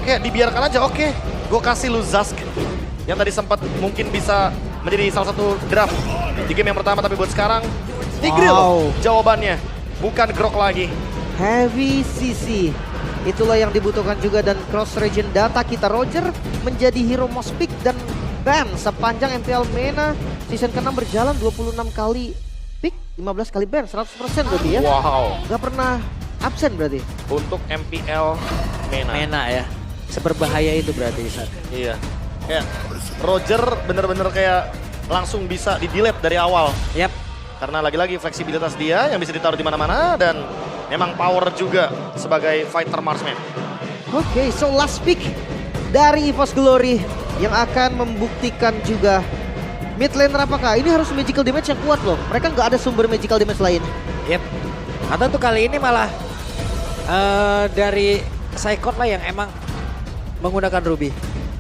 kayak dibiarkan aja, oke. Gue kasih lu Zask. Yang tadi sempat mungkin bisa menjadi salah satu draft di game yang pertama. Tapi buat sekarang, Tigreal jawabannya. Bukan Grok lagi. Heavy CC. Itulah yang dibutuhkan juga dan cross region data kita. Roger menjadi hero most pick dan ban sepanjang MPL MENA season ke-6 berjalan 26 kali pick, 15 kali ban, 100% berarti ya. Wow. Gak pernah absen berarti. Untuk MPL MENA. MENA ya. Seberbahaya itu berarti. Iya. Kayak Roger bener-bener kayak langsung bisa di-delete dari awal. Yap. Karena lagi-lagi fleksibilitas dia yang bisa ditaruh di mana-mana dan memang power juga sebagai fighter marksman. Oke, so last pick dari EVOS Glory yang akan membuktikan juga mid laner apakah ini harus magical damage yang kuat loh. Mereka nggak ada sumber magical damage lain. Yep. Atau tuh kali ini malah dari Psychot lah yang emang menggunakan Ruby.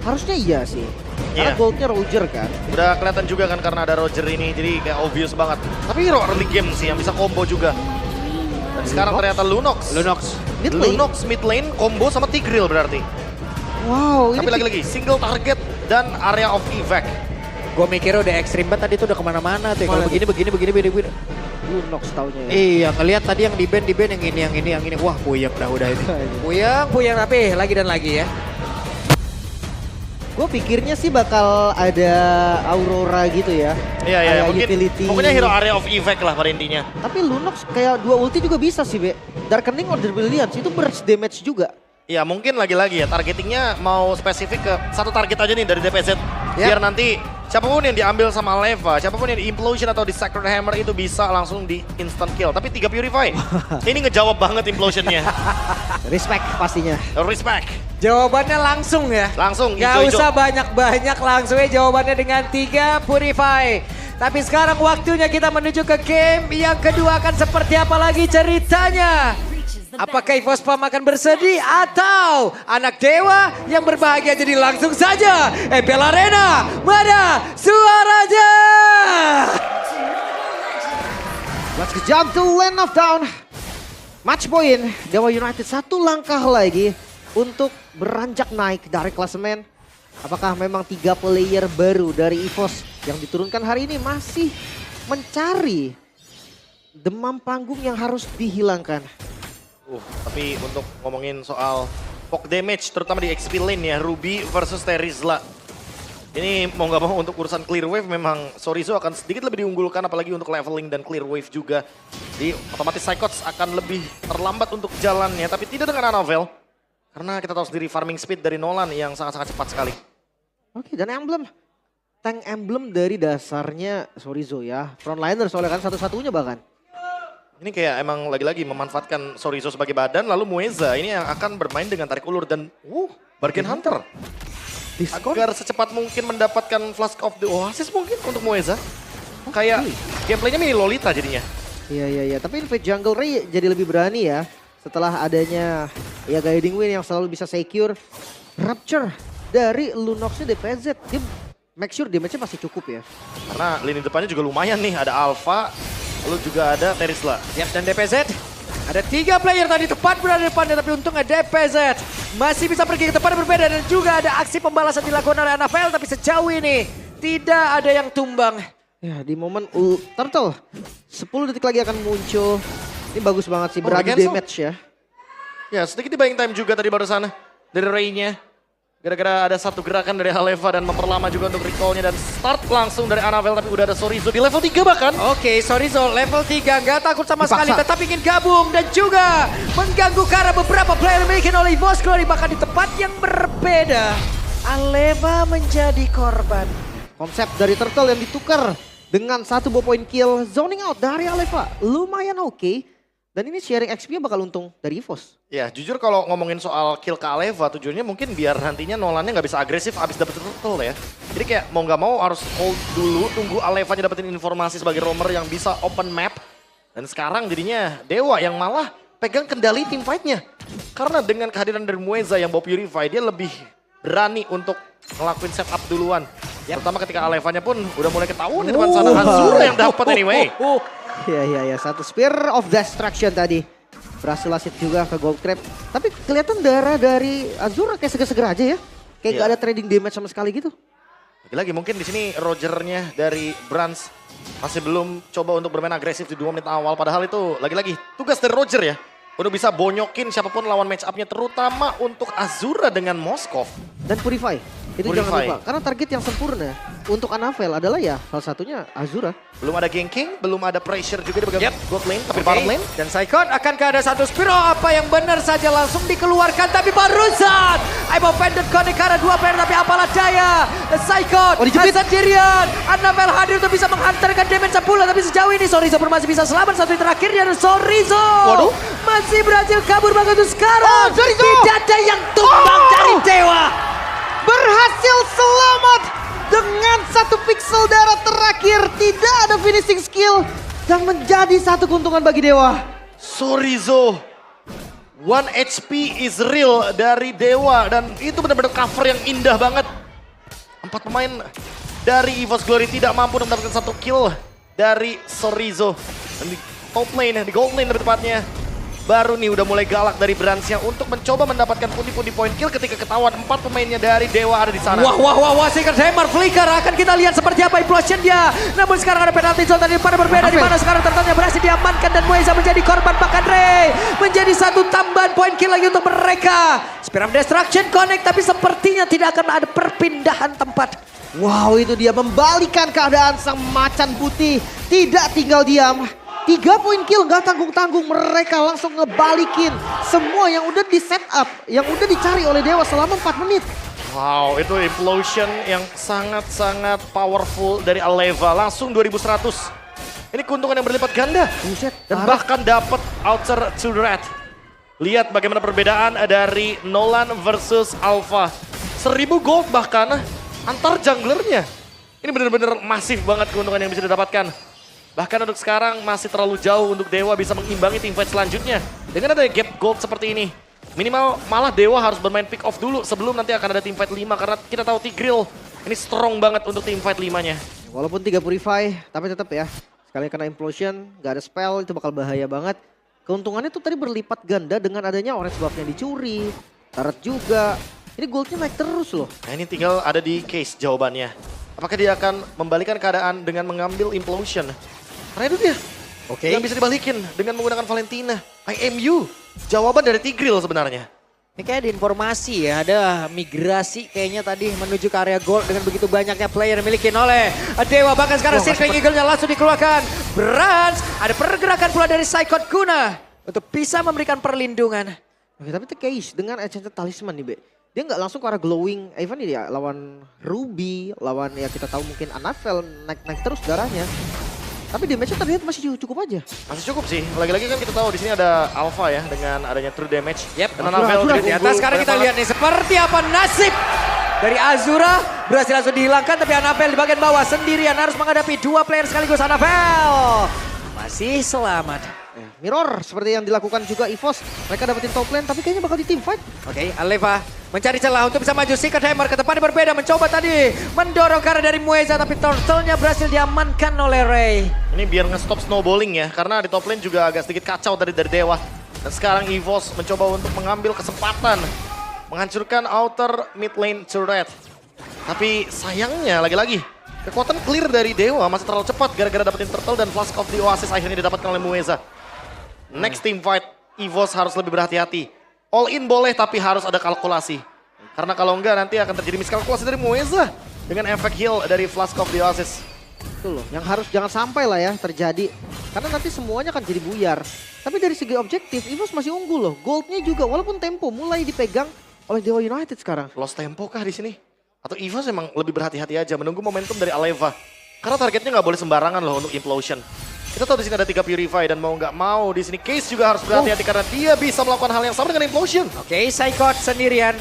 Harusnya iya sih. Karena goldnya Roger kan. Udah kelihatan juga kan karena ada Roger ini, jadi kayak obvious banget. Tapi hero early game sih yang bisa combo juga. Dan sekarang ternyata Lunox. Lunox mid lane combo sama Tigreal berarti. Wow. Tapi lagi-lagi single target dan area of evac. Gue mikirnya udah ekstrim banget tadi tuh udah kemana-mana tuh. Kalau begini. Lunox taunya ya. Iya, ngelihat tadi yang di band yang ini. Wah, puyeng dah udah itu. Puyeng tapi lagi dan lagi ya. Gue pikirnya sih bakal ada Aurora gitu ya. Iya, mungkin utility. Pokoknya hero area of evac lah pada intinya. Tapi Lunox kayak dua ulti juga bisa sih, Be. Darkening Order Brilliance itu burst damage juga. Ya mungkin lagi-lagi ya targetingnya mau spesifik ke satu target aja nih dari DPZ. Biar nanti siapapun yang diambil sama Leva, siapapun yang di Implosion atau di Sacred Hammer itu bisa langsung di instant kill. Tapi 3 Purify, ini ngejawab banget Implosionnya. Respect pastinya. Respect. Jawabannya langsung ya. Langsung Gak hijau-hijau. usah banyak-banyak, langsung aja jawabannya dengan 3 Purify. Tapi sekarang waktunya kita menuju ke game yang kedua, akan seperti apa lagi ceritanya? Apakah EVOS PAM akan bersedih atau anak dewa yang berbahagia? Jadi langsung saja MPL Arena, mana suaranya? Let's jump to Land of Dawn. Match point, Dewa United satu langkah lagi untuk beranjak naik dari klasemen. Apakah memang 3 player baru dari EVOS yang diturunkan hari ini masih mencari demam panggung yang harus dihilangkan? Tapi untuk ngomongin soal poke damage terutama di XP lane ya, Ruby versus Terizla. Ini mau nggak mau untuk urusan clear wave memang Sorizo akan sedikit lebih diunggulkan, apalagi untuk leveling dan clear wave juga. Jadi otomatis Psychots akan lebih terlambat untuk jalannya, tapi tidak dengan Anavel. Karena kita tahu sendiri farming speed dari Nolan yang sangat-sangat cepat sekali. Oke, dan emblem. Tank emblem dari dasarnya Sorizo ya. Frontliner soalnya kan satu-satunya bahkan. Ini kayak emang lagi-lagi memanfaatkan Sorizo sebagai badan, lalu Mueza ini yang akan bermain dengan tarik ulur dan Bargain Hunter. Agar secepat mungkin mendapatkan Flask of the Oasis mungkin untuk Mueza. Kayak gameplaynya mini Lolita jadinya. Iya. Tapi Invade Jungle Ray jadi lebih berani ya. Setelah adanya ya Guiding Wind yang selalu bisa secure. Rapture dari Lunoxnya DPZ. Dia make sure damage-nya masih cukup ya. Karena lini depannya juga lumayan nih, ada Alpha. Lalu juga ada Terizla. Yap, dan DPZ. Ada 3 player tadi tepat berada di depannya, tapi untungnya DPZ masih bisa pergi ke tempat yang berbeda. Dan juga ada aksi pembalasan dilakukan oleh Anavel, tapi sejauh ini tidak ada yang tumbang. Ya di momen Turtle 10 detik lagi akan muncul. Ini bagus banget sih, berani damage ya. Ya sedikit di buying time juga tadi barusan dari Ray-nya. Gara-gara ada satu gerakan dari Haleva dan memperlama juga untuk recall-nya dan start langsung dari Anavel, tapi udah ada Sorizo di level 3 bahkan. Oke, Sorizo level 3 nggak takut sama sekali, tetap ingin gabung dan juga mengganggu karena beberapa player dimiliki oleh EVOS Glory, bahkan di tempat yang berbeda. Aleva menjadi korban. Konsep dari Turtle yang ditukar dengan 1 point kill, zoning out dari Aleva lumayan oke. Dan ini sharing XP-nya bakal untung dari EVOS. Ya jujur kalau ngomongin soal kill ke Aleva, tujuannya mungkin biar nantinya Nolannya nggak bisa agresif abis dapet turtle ya. Jadi kayak mau nggak mau harus hold dulu, tunggu Alevanya dapetin informasi sebagai roamer yang bisa open map. Dan sekarang jadinya Dewa yang malah pegang kendali tim fight-nya. Karena dengan kehadiran dari Mueza yang bawa Purify, dia lebih berani untuk ngelakuin setup duluan. Terutama ketika Alevanya pun udah mulai ketahuan di depan sana. Azura yang dapat anyway. Iya, satu Spear of Destruction tadi. Berhasil asit juga ke Gold Crab. Tapi kelihatan darah dari Azura kayak seger-seger aja ya. Kayak Iya. gak ada trading damage sama sekali gitu. Lagi-lagi mungkin di sini Rogernya dari Brands masih belum coba untuk bermain agresif di 2 menit awal. Padahal itu lagi-lagi tugas dari Roger ya. Untuk bisa bonyokin siapapun lawan match up-nya, terutama untuk Azura dengan Moskov. Dan Purify. Itu jangan Purify. lupa. Karena target yang sempurna untuk Anavel adalah ya salah satunya Azura. Belum ada ganking, belum ada pressure juga di bagian Yep. gold lane, tapi Oke. bottom lane. Dan Saikot akankah ada satu Spiro apa yang benar saja langsung dikeluarkan tapi barusan I'm offended connect karena 2 player tapi apalah daya Saikot dijepit. sendirian Annabelle hadir untuk bisa menghantarkan damage 10 tapi sejauh ini Sorizo pun masih bisa selamat satu yang terakhirnya dan Sorizo Waduh. masih berhasil kabur banget tuh sekarang Sorizo. tidak ada yang tumbang dari Dewa. Berhasil selamat dengan 1 pixel darah terakhir. Tidak ada finishing skill. Dan menjadi satu keuntungan bagi Dewa. Sorizo. 1 HP is real dari Dewa. Dan itu benar-benar cover yang indah banget. 4 pemain dari EVOS Glory tidak mampu mendapatkan 1 kill dari Sorizo. Dan di top lane, di gold lane lebih tepatnya. Baru nih udah mulai galak dari Brandsnya untuk mencoba mendapatkan pundi-pundi point kill ketika ketahuan 4 pemainnya dari Dewa ada di sana. Wah, Secret Hammer Flicker akan kita lihat seperti apa implosion dia. Namun sekarang ada penalty zone tadi pada berbeda di mana sekarang turtle-nya berhasil diamankan dan Mueza menjadi korban bahkan Ray menjadi satu tambahan point kill lagi untuk mereka. Spear of Destruction connect tapi sepertinya tidak akan ada perpindahan tempat. Wow, itu dia membalikan keadaan sang macan putih. Tidak tinggal diam. 3 poin kill gak tanggung-tanggung, mereka langsung ngebalikin semua yang udah di setup, yang udah dicari oleh Dewa selama 4 menit. Wow, itu implosion yang sangat-sangat powerful dari Aleva. Langsung 2100. Ini keuntungan yang berlipat ganda. Buset, Dan parah. bahkan dapat outer turret. Lihat bagaimana perbedaan dari Nolan versus Alpha. 1000 gold bahkan antar junglernya. Ini benar-benar masif banget keuntungan yang bisa didapatkan. Bahkan untuk sekarang masih terlalu jauh untuk Dewa bisa mengimbangi teamfight selanjutnya. Dengan ada gap gold seperti ini. Minimal malah Dewa harus bermain pick off dulu sebelum nanti akan ada teamfight 5. Karena kita tahu Tigreal ini strong banget untuk teamfight 5-nya. Walaupun 3 Purify, tapi tetap ya. Sekali kena implosion, gak ada spell, itu bakal bahaya banget. Keuntungannya tuh tadi berlipat ganda dengan adanya orange buff-nya dicuri. Turret juga. Ini goldnya naik terus loh. Nah ini tinggal ada di case jawabannya. Apakah dia akan membalikan keadaan dengan mengambil implosion? Karena itu dia. Oke. Yang bisa dibalikin dengan menggunakan Valentina. IMU. Jawaban dari Tigreal sebenarnya. Ini kayak ada informasi ya, ada migrasi kayaknya tadi menuju ke area gold dengan begitu banyaknya player dimiliki oleh Dewa. Bahkan sekarang Sirving Eagle-nya langsung dikeluarkan. Brands, ada pergerakan pula dari Saikot Kuna untuk bisa memberikan perlindungan. Oke, tapi itu case dengan Enchanted Talisman nih, Be. Dia nggak langsung ke arah glowing event ini ya, lawan Ruby, lawan ya kita tahu mungkin Anavel naik terus darahnya. Tapi damage-nya terlihat masih cukup aja. Masih cukup sih. Lagi-lagi kan kita tahu di sini ada Alpha ya dengan adanya true damage. Yep. Dan Anavel Azura Di atas sekarang kita lihat nih seperti apa nasib dari Azura. Berhasil langsung dihilangkan tapi Annabelle di bagian bawah sendirian harus menghadapi 2 player sekaligus. Annabelle masih selamat. Mirror seperti yang dilakukan juga EVOS. Mereka dapetin top lane tapi kayaknya bakal di team fight. Oke, Aleva mencari celah untuk bisa maju. Secret Hammer ke depan berbeda, mencoba tadi mendorong ke arah dari Mueza tapi turtle-nya berhasil diamankan oleh Ray. Ini biar nge-stop snowballing ya. Karena di top lane juga agak sedikit kacau tadi dari Dewa. Dan sekarang EVOS mencoba untuk mengambil kesempatan. Menghancurkan outer mid lane turret. Tapi sayangnya lagi-lagi. Kekuatan clear dari Dewa masih terlalu cepat. Gara-gara dapetin turtle dan Flask of the Oasis akhirnya didapatkan oleh Mueza. Next team fight, EVOS harus lebih berhati-hati. All in boleh tapi harus ada kalkulasi. Karena kalau enggak nanti akan terjadi miskalkulasi dari Mueza. Dengan efek heal dari Flask of the Oasis. Itu loh, yang harus jangan sampai lah ya terjadi. Karena nanti semuanya akan jadi buyar. Tapi dari segi objektif, EVOS masih unggul loh. Goldnya juga, walaupun tempo mulai dipegang oleh Dewa United sekarang. Lost tempo kah di sini? Atau EVOS memang lebih berhati-hati aja menunggu momentum dari Aleva. Karena targetnya nggak boleh sembarangan loh untuk implosion. Kita tahu di sini ada 3 Purify dan mau nggak mau di sini Case juga harus berhati-hati karena dia bisa melakukan hal yang sama dengan implosion. Oke, Saikot sendirian.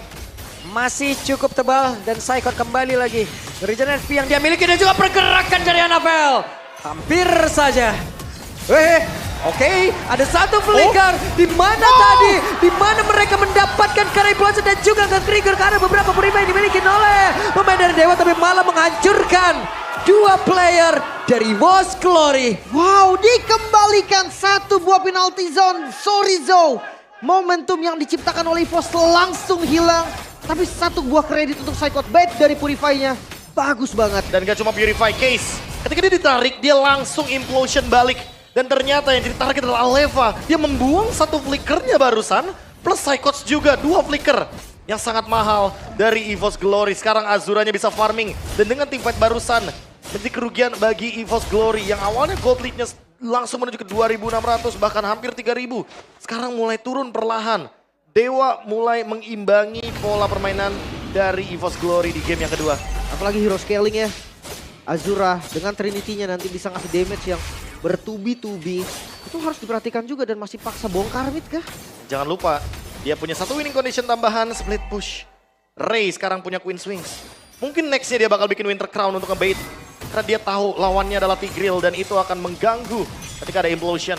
Masih cukup tebal dan Saikot kembali lagi. Regenerate SP yang dia miliki dan juga pergerakan dari Annabelle. Hampir saja. Oke, ada satu flicker. Di mana tadi? Di mana mereka mendapatkan karya implosion dan juga ke trigger karena beberapa Purify yang dimiliki oleh pemain dari Dewa tapi malah menghancurkan dua player dari EVOS Glory. Wow, dikembalikan satu buah penalty zone. Sorizo. Momentum yang diciptakan oleh EVOS langsung hilang. Tapi satu buah kredit untuk Psychot bait dari Purify-nya. Bagus banget. Dan gak cuma Purify Case. Ketika dia ditarik, dia langsung implosion balik. Dan ternyata yang jadi target adalah Aleva. Dia membuang satu flickernya barusan. Plus Psychots juga, dua flicker. Yang sangat mahal dari EVOS Glory. Sekarang Azuranya bisa farming. Dan dengan teamfight barusan, jadi kerugian bagi EVOS Glory. Yang awalnya gold lead-nya langsung menuju ke 2.600, bahkan hampir 3.000. Sekarang mulai turun perlahan. Dewa mulai mengimbangi pola permainan dari EVOS Glory di game yang kedua. Apalagi hero scaling ya. Azura dengan Trinity-nya nanti bisa ngasih damage yang bertubi-tubi. Itu harus diperhatikan juga dan masih paksa bongkar mid kah? Jangan lupa, dia punya satu winning condition tambahan, split push. Ray sekarang punya Queen Swings. Mungkin nextnya dia bakal bikin Winter Crown untuk ngebait. Karena dia tahu lawannya adalah Tigreal dan itu akan mengganggu ketika ada implosion.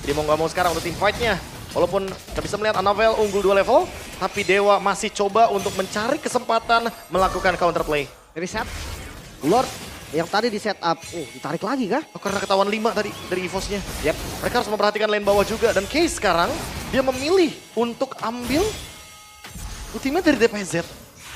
Jadi mau gak mau sekarang untuk team fight-nya. Walaupun kita bisa melihat Annabelle unggul 2 level, tapi Dewa masih coba untuk mencari kesempatan melakukan counterplay. Reset. Lord yang tadi di setup. Oh, ditarik lagi kah? Oh, karena ketahuan 5 tadi dari EVOS-nya. Yep. Mereka harus memperhatikan lane bawah juga. Dan Case sekarang, dia memilih untuk ambil ultimate dari DPZ.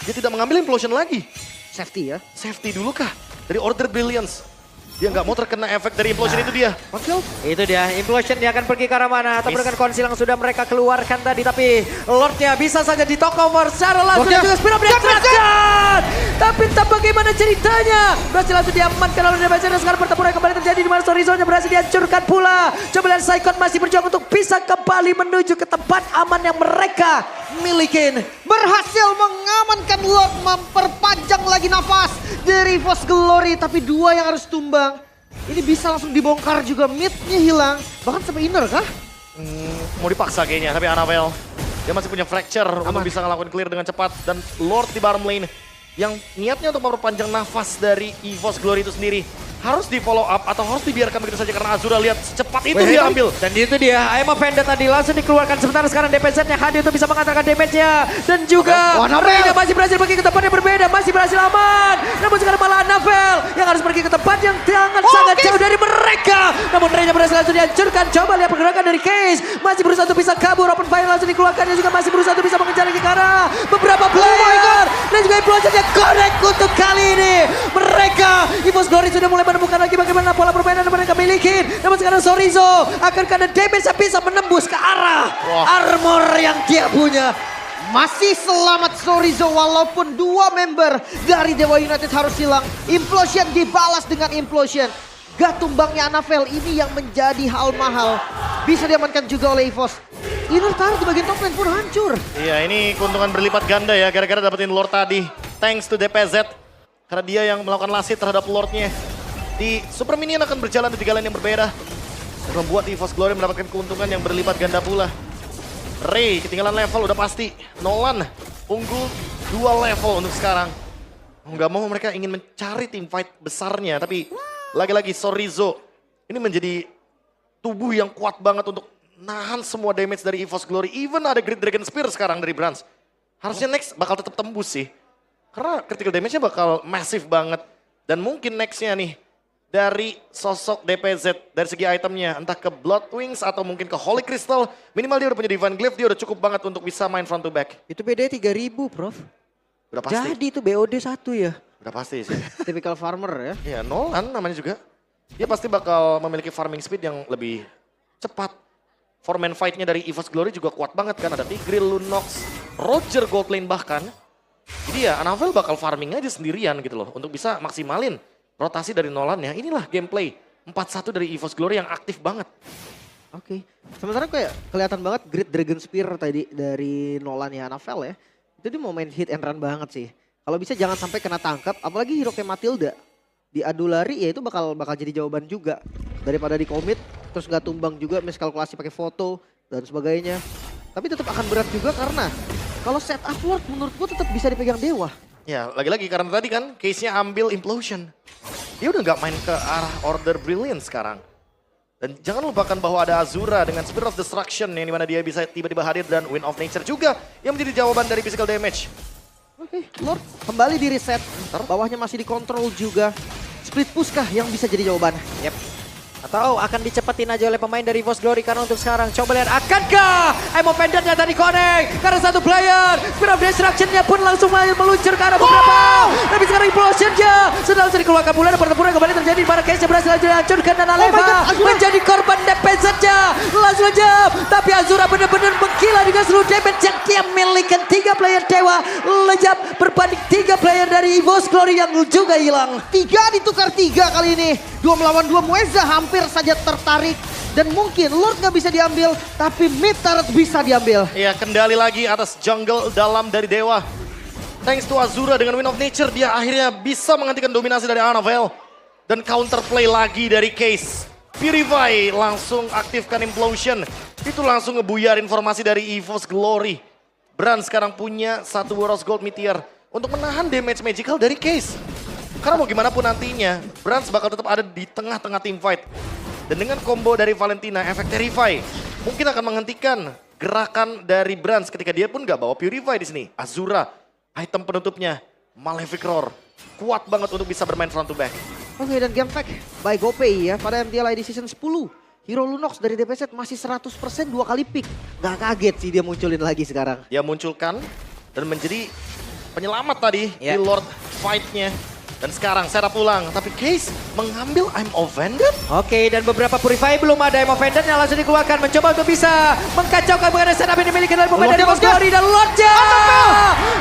Dia tidak mengambil implosion lagi. Safety ya. Safety dulu kah? Dari Order Brilliance. Dia nggak mau terkena efek dari implosion itu dia. Konsil. Itu dia, implosion dia akan pergi ke arah mana atau dengan konsil yang sudah mereka keluarkan tadi. Tapi Lordnya bisa saja di talk over secara langsung dan juga speed up diextraction. Tapi entah bagaimana ceritanya. Berhasil langsung diamankan oleh DPZ dan sekarang pertempuran kembali terjadi di mana Sorizo-nya berhasil dihancurkan pula. Coba lihat Psychot masih berjuang untuk bisa kembali menuju ke tempat aman yang mereka milikin. Berhasil mengamankan Lord, memperpanjang lagi nafas dari EVOS Glory. Tapi dua yang harus tumbang. Ini bisa langsung dibongkar juga, mid-nya hilang. Bahkan sampai inner kah? Mau dipaksa kayaknya, tapi Annabelle. Dia masih punya fracture untuk bisa ngelakuin clear dengan cepat. Dan Lord di bottom lane yang niatnya untuk memperpanjang nafas dari EVOS Glory itu sendiri. Harus di follow up atau harus dibiarkan begitu saja karena Azura lihat secepat itu dia ambil. Dan itu dia, Aim of Vendor tadi langsung dikeluarkan sementara sekarang DPZ-nya hadir untuk bisa mengantarkan damage-nya. Dan juga Reyna masih berhasil pergi ke tempat yang berbeda, masih berhasil aman. Namun sekarang malah Annabelle yang harus pergi ke tempat yang sangat jauh dari mereka. Namun Reyna berhasil langsung dihancurkan. Coba lihat pergerakan dari Case. Masih berusaha untuk bisa kabur, open fire langsung dikeluarkan. Dan juga masih berusaha untuk bisa mengejar lagi ke arah beberapa player. Dan juga implosionnya connect untuk kali ini. Mereka, EVOS Glory sudah mulai menemukan lagi bagaimana pola permainan yang mereka miliki. Namun sekarang Sorizo akan kena damage yang bisa menembus ke arah armor yang dia punya. Masih selamat Sorizo walaupun dua member dari Dewa United harus hilang. Implosion dibalas dengan implosion. Gak tumbangnya Annabelle ini yang menjadi hal mahal. Bisa diamankan juga oleh EVOS. Inner Turret di bagian top lane pun hancur. Iya, ini keuntungan berlipat ganda ya gara-gara dapetin Lord tadi. Thanks to DPZ. Karena dia yang melakukan lasit terhadap Lordnya. Di Super Minion akan berjalan di 3 lane yang berbeda. Dan membuat EVOS Glory mendapatkan keuntungan yang berlipat ganda pula. Ray ketinggalan level udah pasti. Nolan unggul 2 level untuk sekarang. Nggak mau mereka ingin mencari team fight besarnya. Tapi lagi-lagi Sorizo ini menjadi tubuh yang kuat banget untuk nahan semua damage dari EVOS Glory. Even ada Great Dragon Spear sekarang dari Brans. Harusnya next bakal tetap tembus sih. Karena critical damage-nya bakal massive banget. Dan mungkin next-nya nih dari sosok DPZ dari segi itemnya. Entah ke Blood Wings atau mungkin ke Holy Crystal. Minimal dia udah punya Divine Glyph, dia udah cukup banget untuk bisa main front to back. Itu beda 3.000 Prof. Udah pasti. Jadi itu BOD 1 ya. Udah pasti sih. Typical farmer ya. Iya, Nolan namanya juga. Dia pasti bakal memiliki farming speed yang lebih cepat. Four-man fight-nya dari EVOS Glory juga kuat banget kan. Ada Tigreal, Lunox, Roger Gold Lane bahkan. Jadi ya Annabelle bakal farming aja sendirian gitu loh. Untuk bisa maksimalin rotasi dari Nolan ya. Inilah gameplay 4-1 dari EVOS Glory yang aktif banget. Oke. Sementara kayak kelihatan banget Great Dragon Spear tadi dari Nolan ya Annabelle ya. Itu dia mau main hit and run banget sih. Kalau bisa jangan sampai kena tangkap. Apalagi hero kayak Matilda. Diadu lari ya itu bakal jadi jawaban juga. Daripada di commit terus gak tumbang juga miskalkulasi pakai foto dan sebagainya. Tapi tetap akan berat juga karena kalau setup Lord menurutku tetap bisa dipegang Dewa. Ya lagi-lagi karena tadi kan case-nya ambil Implosion. Dia udah gak main ke arah Order Brilliance sekarang. Dan jangan lupakan bahwa ada Azura dengan Spirit of Destruction yang dimana dia bisa tiba-tiba hadir dan Wind of Nature juga yang menjadi jawaban dari physical damage. Oke, Lord kembali di reset. Bawahnya masih dikontrol juga. split push kah yang bisa jadi jawaban? Yep. Atau akan dicepetin aja oleh pemain dari EVOS Glory karena untuk sekarang coba lihat akankah Emo Pendantnya tadi connect karena satu player. Speed of Destruction-nya pun langsung meluncur ke arah beberapa. Tapi sekarang Implosion-nya sedang dikeluarkan pula dan pertempuran kembali terjadi di mana Case berhasil dihancurkan dan Aleva menjadi korban DPS-nya. Langsung aja. Tapi Azura benar-benar menggila dengan seluruh damage yang dia miliki. 3 player Dewa lejap berbanding 3 player dari EVOS Glory yang juga hilang. 3 ditukar 3 kali ini. 2 melawan 2 Mueza hampir saja tertarik. Dan mungkin Lord nggak bisa diambil, tapi mid turret bisa diambil. Iya, kendali lagi atas jungle dalam dari Dewa. Thanks to Azura dengan Wind of Nature, dia akhirnya bisa menghentikan dominasi dari Annabelle. Dan counterplay lagi dari Case. Purify langsung aktifkan Implosion. Itu langsung ngebuyar informasi dari EVOS Glory. Brand sekarang punya 1 Boros Gold Meteor untuk menahan damage magical dari Case. Karena mau gimana pun nantinya, Brands bakal tetap ada di tengah-tengah team fight. Dan dengan combo dari Valentina, efek Terrify mungkin akan menghentikan gerakan dari Brands ketika dia pun gak bawa Purify di sini. Azura, item penutupnya, Malefic Roar. Kuat banget untuk bisa bermain front to back. Oke, dan game fact by GoPay ya pada MTL ID Season 10. Hero Lunox dari DPZ masih 100% 2 kali pick. Gak kaget sih dia munculin lagi sekarang. Dia munculkan dan menjadi penyelamat tadi di Lord fight-nya. Dan sekarang setup ulang, tapi Case mengambil I'm Offended. Oke, dan beberapa Purify belum ada Emo Pendant yang langsung dikeluarkan. Mencoba untuk bisa mengkacaukan mengenai setup yang dimiliki oleh pemain dari EVOS Glory. Dan Lordnya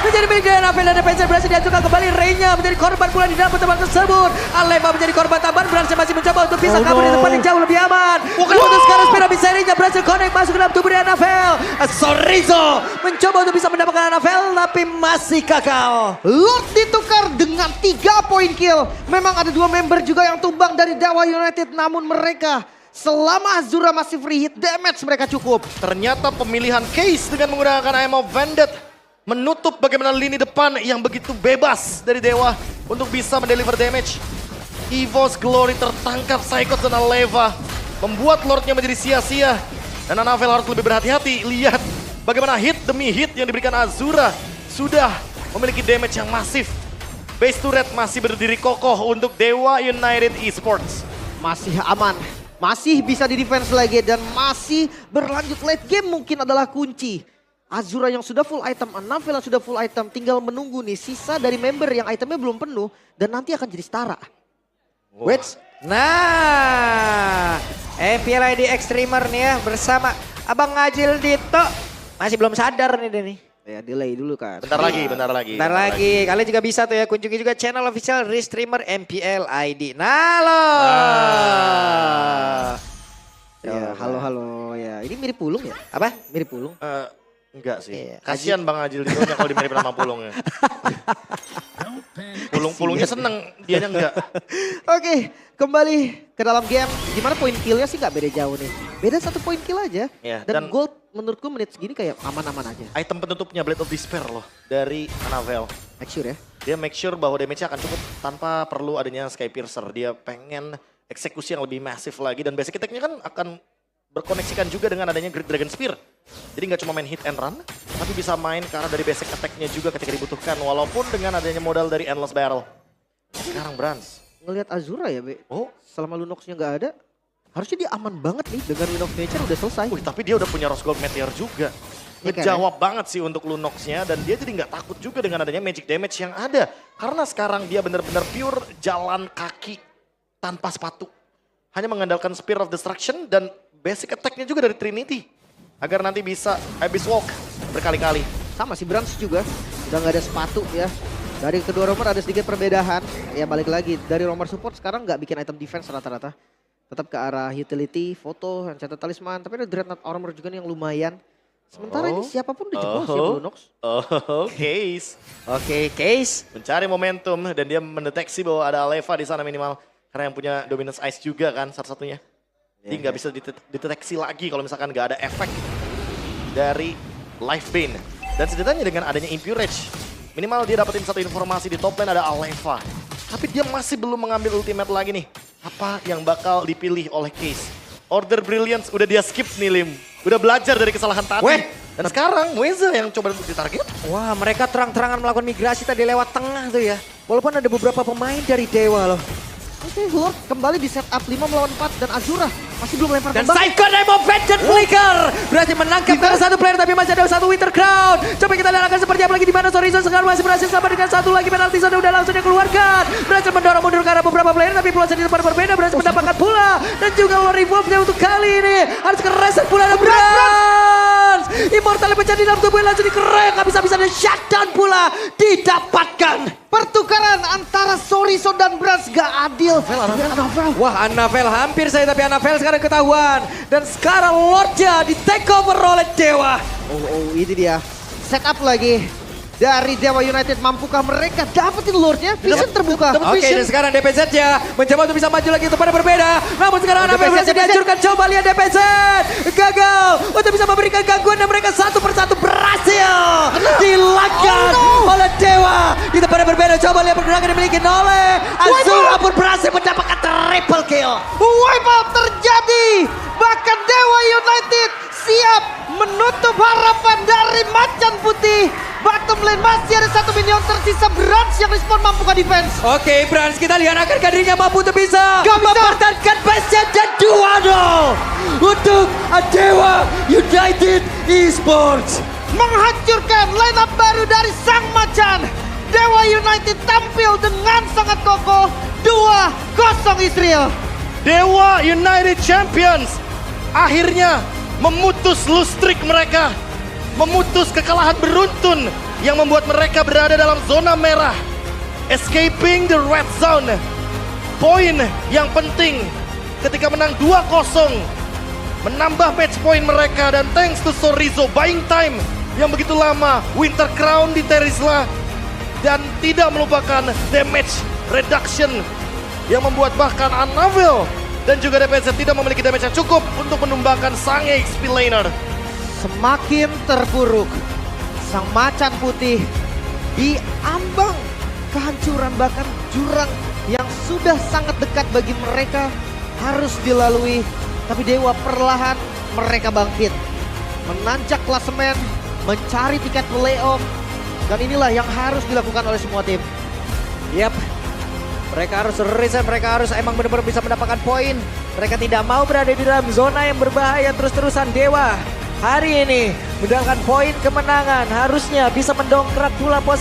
menjadi milik dari Annabelle dan Defensor berhasil dihancurkan kembali. Reynya menjadi korban pula di dalam pertemuan tersebut. Aleva menjadi korban tambahan, berhasil masih mencoba untuk bisa kabur di tempat yang jauh lebih aman. Untuk sekarang Speed of Desire-nya berhasil connect masuk ke dalam tubuh dari Annabelle. Sorriso mencoba untuk bisa mendapatkan Annabelle tapi masih gagal. Lord ditukar dengan 3 poin kill. Memang ada 2 member juga yang tumbang dari Dewa United, namun mereka selama Azura masih free hit damage mereka cukup. Ternyata pemilihan Case dengan menggunakan I'm Offended menutup bagaimana lini depan yang begitu bebas dari Dewa untuk bisa mendeliver damage. EVOS Glory tertangkap Psychos dan Aleva, membuat Lordnya menjadi sia-sia. Dan Annabelle harus lebih berhati-hati. Lihat bagaimana hit demi hit yang diberikan Azura sudah memiliki damage yang masif. Base turret masih berdiri kokoh untuk Dewa United Esports. Masih aman, masih bisa di defense lagi dan masih berlanjut late game mungkin adalah kunci. Azura yang sudah full item, Annabelle yang sudah full item, tinggal menunggu nih sisa dari member yang itemnya belum penuh dan nanti akan jadi setara. Wait, nah MPL ID Extremer nih ya bersama Abang Ngajil Dito. Masih belum sadar nih dia nih. Ya delay dulu kan. Bentar lagi. Bentar lagi. Kalian juga bisa tuh ya kunjungi juga channel official Restreamer MPL ID. Nah loh. Ya, halo ya. Ini mirip Pulung ya? Apa? Mirip Pulung. Enggak sih. Iya. Kasihan Bang Ajil Ditonya kalau dimirip sama Pulungnya. Pulungnya seneng, dianya enggak. Oke, kembali ke dalam game. Gimana poin killnya sih nggak beda jauh nih. Beda 1 poin kill aja. Ya, dan dan gold menurutku menit segini kayak aman-aman aja. Item penutupnya Blade of Despair loh dari Annabelle. Make sure ya. Dia make sure bahwa damage-nya akan cukup tanpa perlu adanya Sky Piercer. Dia pengen eksekusi yang lebih masif lagi dan basic attack-nya kan akan berkoneksikan juga dengan adanya Great Dragon Spear. Jadi nggak cuma main hit and run, tapi bisa main ke arah dari basic attack-nya juga ketika dibutuhkan. Walaupun dengan adanya modal dari Endless Barrel. Sekarang Brands. Ngelihat Azura ya, Be. Oh, Selama Lunox-nya nggak ada, harusnya dia aman banget nih dengan Wind of Nature udah selesai. tapi dia udah punya Rose Gold Meteor juga. Iya kan, Ngejawab banget sih untuk Lunox-nya dan dia jadi nggak takut juga dengan adanya magic damage yang ada. Karena sekarang dia benar-benar pure jalan kaki tanpa sepatu. Hanya mengandalkan Spear of Destruction dan basic attack-nya juga dari Trinity. Agar nanti bisa Abyss Walk berkali-kali. Sama si Brans juga, udah nggak ada sepatu ya. Dari kedua romer ada sedikit perbedaan. Ya balik lagi, dari romer support sekarang nggak bikin item defense rata-rata. Tetap ke arah utility, foto, Enchanted Talisman. Tapi ada Dreadnought Armor juga nih yang lumayan. Sementara ini siapapun udah jebol sih Lunox. Case. Oke, Case. Mencari momentum dan dia mendeteksi bahwa ada Aleva di sana minimal. Karena yang punya Dominance Ice juga kan satu-satunya. Jadi nggak bisa dideteksi lagi kalau misalkan nggak ada efek dari Life Bane. Dan setidaknya dengan adanya Impure Rage, minimal dia dapetin satu informasi di top lane ada Aleva. Tapi dia masih belum mengambil ultimate lagi nih. Apa yang bakal dipilih oleh Case? Order Brilliance udah dia skip nih Lim. Udah belajar dari kesalahan tadi. Weh. Dan sekarang Mueza yang coba untuk ditarget. Wah, mereka terang-terangan melakukan migrasi tadi lewat tengah tuh ya. Walaupun ada beberapa pemain dari Dewa loh. Oke, Lord kembali di setup 5 melawan 4 dan Azura masih belum lempar Dan kembali. Psycho Demo Vengeance Flicker berhasil menangkap karena satu player tapi masih ada satu Winter Crown. Coba kita lihat akan seperti apa lagi di mana Sorry Zone sekarang masih berhasil selamat dengan satu lagi penalti zone udah langsung dikeluarkan. Berhasil mendorong mundur ke arah beberapa player tapi Plosa di tempat berbeda berhasil mendapatkan pula. Dan juga Lord Revolve-nya untuk kali ini harus kereset pula ada Brans. Immortal pecah di dalam tubuh langsung dikerek habis-habisan dan shutdown pula didapatkan. Pertukaran antara Sorry Zone dan Brans gak adil. Annabelle. Wah, Annabelle hampir saya tapi Annabelle sekarang ketahuan. Dan sekarang Lordnya di take over oleh Dewa. Oh, ini dia. Setup lagi dari Dewa United. Mampukah mereka dapetin Lordnya? Vision terbuka. Oke, dan sekarang DPZ-nya mencoba untuk bisa maju lagi untuk pada berbeda. Namun sekarang Annabelle berhasil dihancurkan. Coba lihat DPZ. Gagal untuk bisa memberikan gangguan dan mereka satu persatu berhasil dilanggar oleh Dewa. Di tempat yang berbeda, coba lihat pergerakan yang dimiliki oleh Azura pun berhasil mendapatkan triple kill. Wipe out terjadi. Bahkan Dewa United siap menutup harapan dari Macan Putih. Bottom lane masih ada satu minion tersisa. Brans yang respon mampukah defense. Oke, Brans kita lihat akankah dirinya mampu untuk bisa Gak bisa. mempertahankan base-nya dan 2-0 untuk Dewa United Esports. Menghancurkan line up baru dari Sang Macan. Dewa United tampil dengan sangat kokoh. 2-0 Israel. Dewa United Champions akhirnya memutus lose streak mereka. Memutus kekalahan beruntun yang membuat mereka berada dalam zona merah. Escaping the red zone. Poin yang penting ketika menang 2-0. Menambah match point mereka dan thanks to Sorizo buying time yang begitu lama. Winter Crown di Terizla dan tidak melupakan damage reduction yang membuat bahkan Annabelle dan juga DPZ tidak memiliki damage yang cukup untuk menumbangkan sang XP laner. Semakin terpuruk, Sang Macan Putih di ambang kehancuran, bahkan jurang yang sudah sangat dekat bagi mereka harus dilalui. Tapi Dewa perlahan mereka bangkit, menanjak klasemen, mencari tiket playoff, dan inilah yang harus dilakukan oleh semua tim. Yap, mereka harus reset, mereka harus emang benar-benar bisa mendapatkan poin. Mereka tidak mau berada di dalam zona yang berbahaya terus-terusan. Dewa hari ini mendapatkan poin kemenangan, harusnya bisa mendongkrak pula posisi